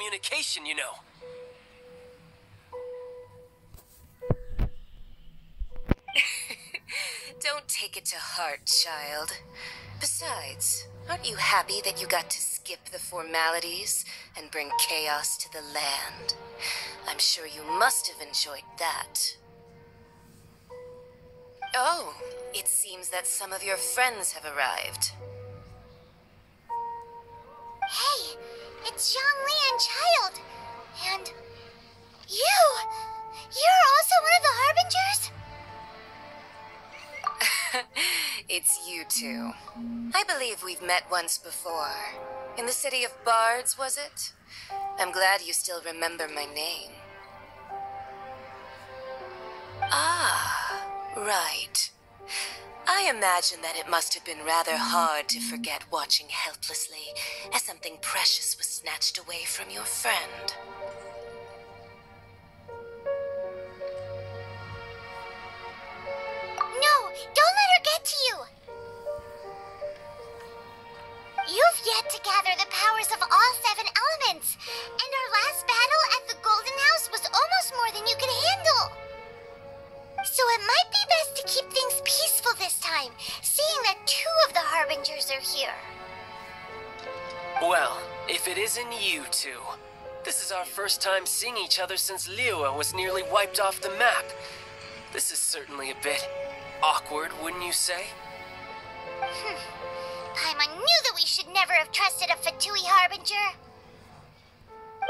communication, you know. Don't take it to heart, child. Besides, aren't you happy that you got to skip the formalities and bring chaos to the land? I'm sure you must have enjoyed that. Oh, it seems that some of your friends have arrived. Hey, it's Zhongli and Child. And you're also one of the Harbingers? It's you two. I believe we've met once before. In the city of Bards, was it? I'm glad you still remember my name. Ah, right. I imagine that it must have been rather hard to forget watching helplessly as something precious was snatched away from your friend. No, don't let her get to you! You've yet to gather the powers of all 7 elements, and our last battle at the Golden House was almost more than you could handle. So it might be best to keep things peaceful this time, seeing that 2 of the Harbingers are here. Well, if it isn't you two. This is our first time seeing each other since Liyue was nearly wiped off the map. This is certainly a bit awkward, wouldn't you say? Paimon knew that we should never have trusted a Fatui Harbinger.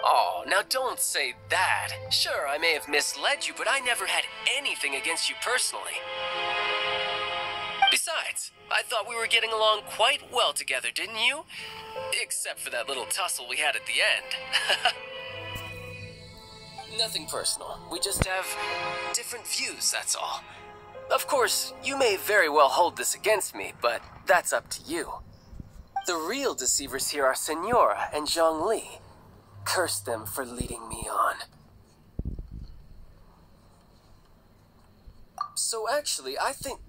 Oh, now don't say that. Sure, I may have misled you, but I never had anything against you personally. Besides, I thought we were getting along quite well together, didn't you? Except for that little tussle we had at the end. Nothing personal. We just have different views, that's all. Of course, you may very well hold this against me, but that's up to you. The real deceivers here are Senora and Zhongli. Curse them for leading me on. So actually, I think...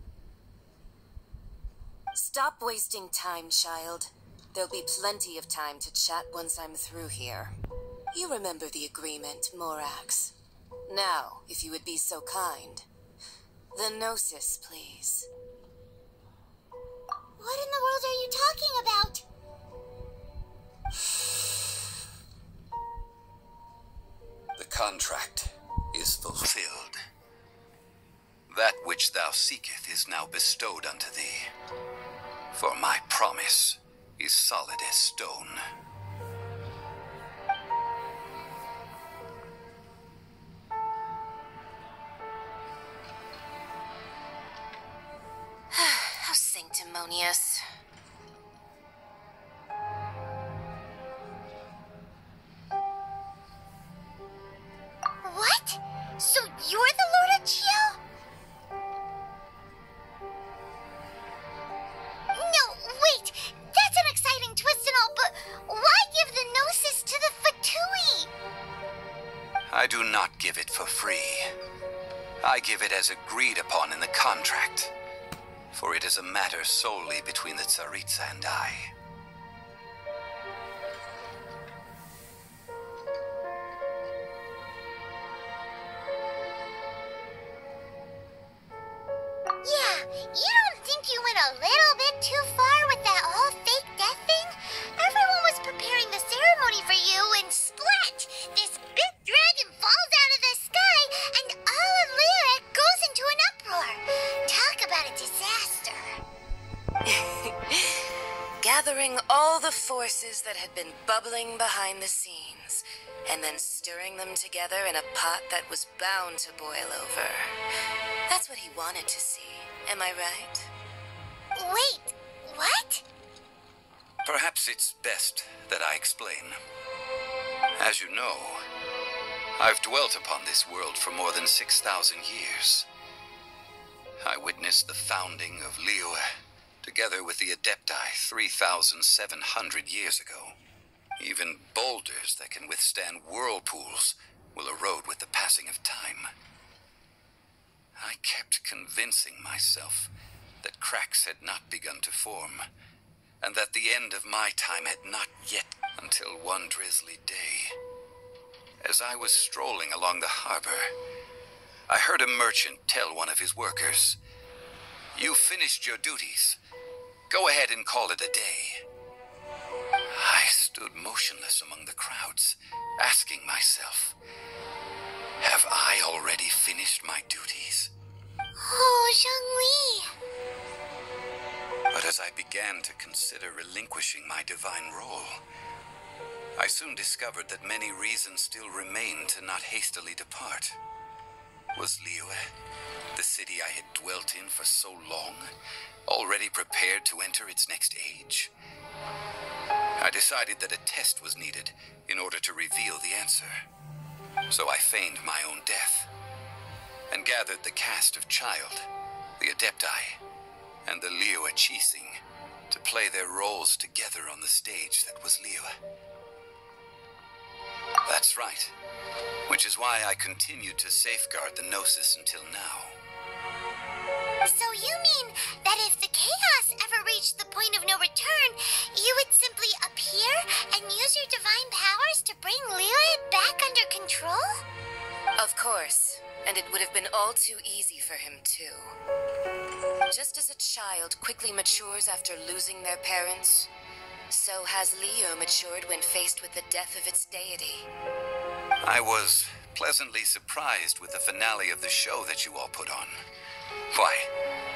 Stop wasting time, child. There'll be plenty of time to chat once I'm through here. You remember the agreement, Morax. Now, if you would be so kind. The Gnosis, please. What in the world are you talking about? The contract is fulfilled. That which thou seeketh is now bestowed unto thee. For my promise is solid as stone. How sanctimonious. What? So you're the Lord of Chiao? No, wait! That's an exciting twist and all, but why give the Gnosis to the Fatui? I do not give it for free. I give it as agreed upon in the contract. For it is a matter solely between the Tsaritsa and I. Yeah, you don't think you went a little bit too far with that whole fake death thing? Everyone was preparing the ceremony for you, and splat! This big dragon falls out of the sky, and all of Liyue goes into an uproar. Talk about a disaster. Gathering all the forces that had been bubbling behind the scenes, and then stirring them together in a pot that was bound to boil over. That's what he wanted to see, am I right? Wait, what? Perhaps it's best that I explain. As you know, I've dwelt upon this world for more than 6,000 years. I witnessed the founding of Liyue, together with the Adepti 3,700 years ago. Even boulders that can withstand whirlpools will erode with the passing of time. I kept convincing myself that cracks had not begun to form, and that the end of my time had not yet, until one drizzly day, As I was strolling along the harbor, I heard a merchant tell one of his workers, "You've finished your duties. Go ahead and call it a day." I stood motionless among the crowds, asking myself, have I already finished my duties? Oh, Zhongli. But as I began to consider relinquishing my divine role, I soon discovered that many reasons still remained to not hastily depart. Was Liyue, the city I had dwelt in for so long, already prepared to enter its next age? I decided that a test was needed in order to reveal the answer. So I feigned my own death and gathered the cast of Child, the Adepti, and the Liyue Qixing to play their roles together on the stage that was Liyue. That's right, which is why I continued to safeguard the Gnosis until now. So you mean that if the chaos ever reached the point of no return, you would simply appear and use your divine powers to bring Liyue back under control? Of course, and it would have been all too easy for him too. Just as a child quickly matures after losing their parents, so has Liyue matured when faced with the death of its deity. I was pleasantly surprised with the finale of the show that you all put on. Why,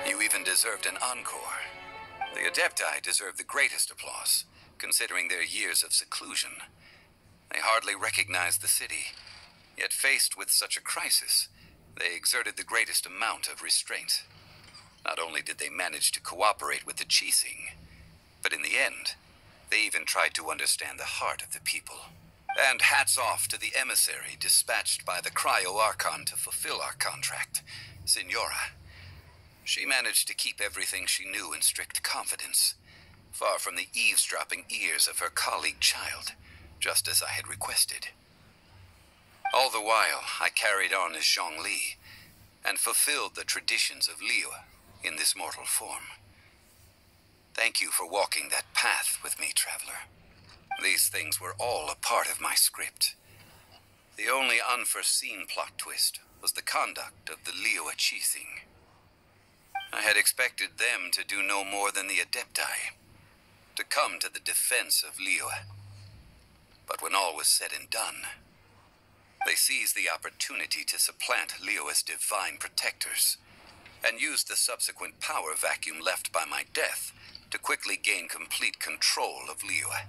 you even deserved an encore. The Adepti deserve the greatest applause, considering their years of seclusion. They hardly recognized the city, yet faced with such a crisis, they exerted the greatest amount of restraint. Not only did they manage to cooperate with the Qixing, but in the end, they even tried to understand the heart of the people. And hats off to the emissary dispatched by the Cryo-Archon to fulfill our contract, Signora. She managed to keep everything she knew in strict confidence, far from the eavesdropping ears of her colleague Child, just as I had requested. All the while, I carried on as Zhongli, and fulfilled the traditions of Liyue in this mortal form. Thank you for walking that path with me, Traveler. These things were all a part of my script. The only unforeseen plot twist was the conduct of the Liyue Qixing. I had expected them to do no more than the Adepti, to come to the defense of Liyue. But when all was said and done, they seized the opportunity to supplant Liyue's divine protectors, and used the subsequent power vacuum left by my death to quickly gain complete control of Liyue.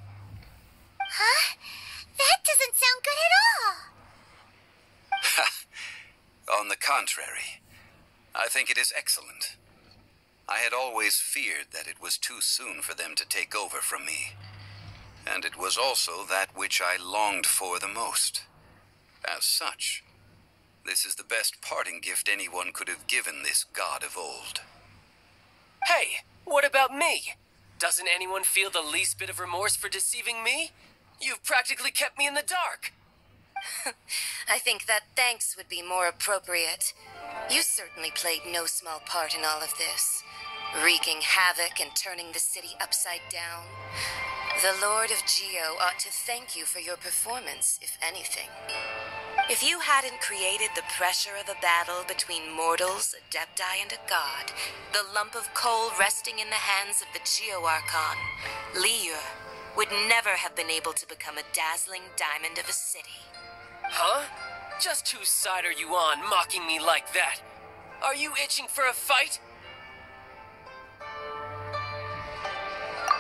Huh? That doesn't sound good at all. On the contrary, I think it is excellent. I had always feared that it was too soon for them to take over from me. And it was also that which I longed for the most. As such, this is the best parting gift anyone could have given this god of old. Hey, what about me? Doesn't anyone feel the least bit of remorse for deceiving me? You've practically kept me in the dark. I think that thanks would be more appropriate. You certainly played no small part in all of this, wreaking havoc and turning the city upside down. The Lord of Geo ought to thank you for your performance, if anything. If you hadn't created the pressure of a battle between mortals, Adepti, and a god, the lump of coal resting in the hands of the Geo-Archon, Liyue would never have been able to become a dazzling diamond of a city. Huh? Just whose side are you on, mocking me like that? Are you itching for a fight?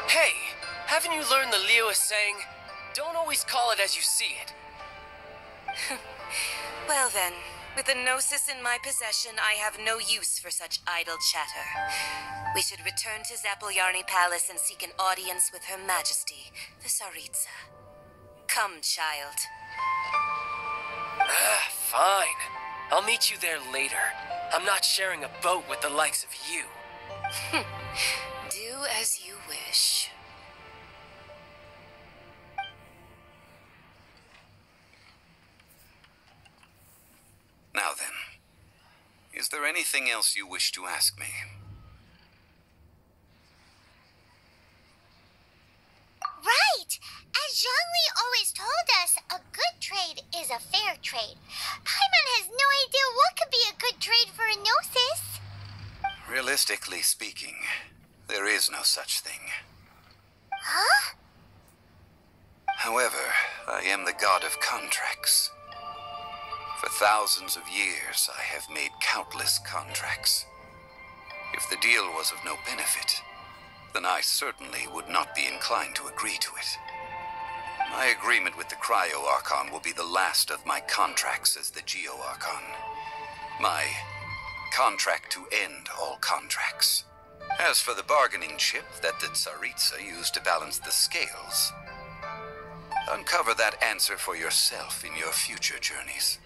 Hey, haven't you learned the Liyue saying, don't always call it as you see it? Well then, with the Gnosis in my possession, I have no use for such idle chatter. We should return to Zapoljarny Palace and seek an audience with Her Majesty, the Tsaritsa. Come, Child. Fine. I'll meet you there later. I'm not sharing a boat with the likes of you. Do as you wish. Now then, is there anything else you wish to ask me? Right! As Zhongli always told us, a good trade is a trade. Paimon has no idea what could be a good trade for a Gnosis. Realistically speaking, there is no such thing. Huh? However, I am the god of contracts. For thousands of years, I have made countless contracts. If the deal was of no benefit, then I certainly would not be inclined to agree to it. My agreement with the Cryo Archon will be the last of my contracts as the Geo Archon. My contract to end all contracts. As for the bargaining chip that the Tsaritsa used to balance the scales, uncover that answer for yourself in your future journeys.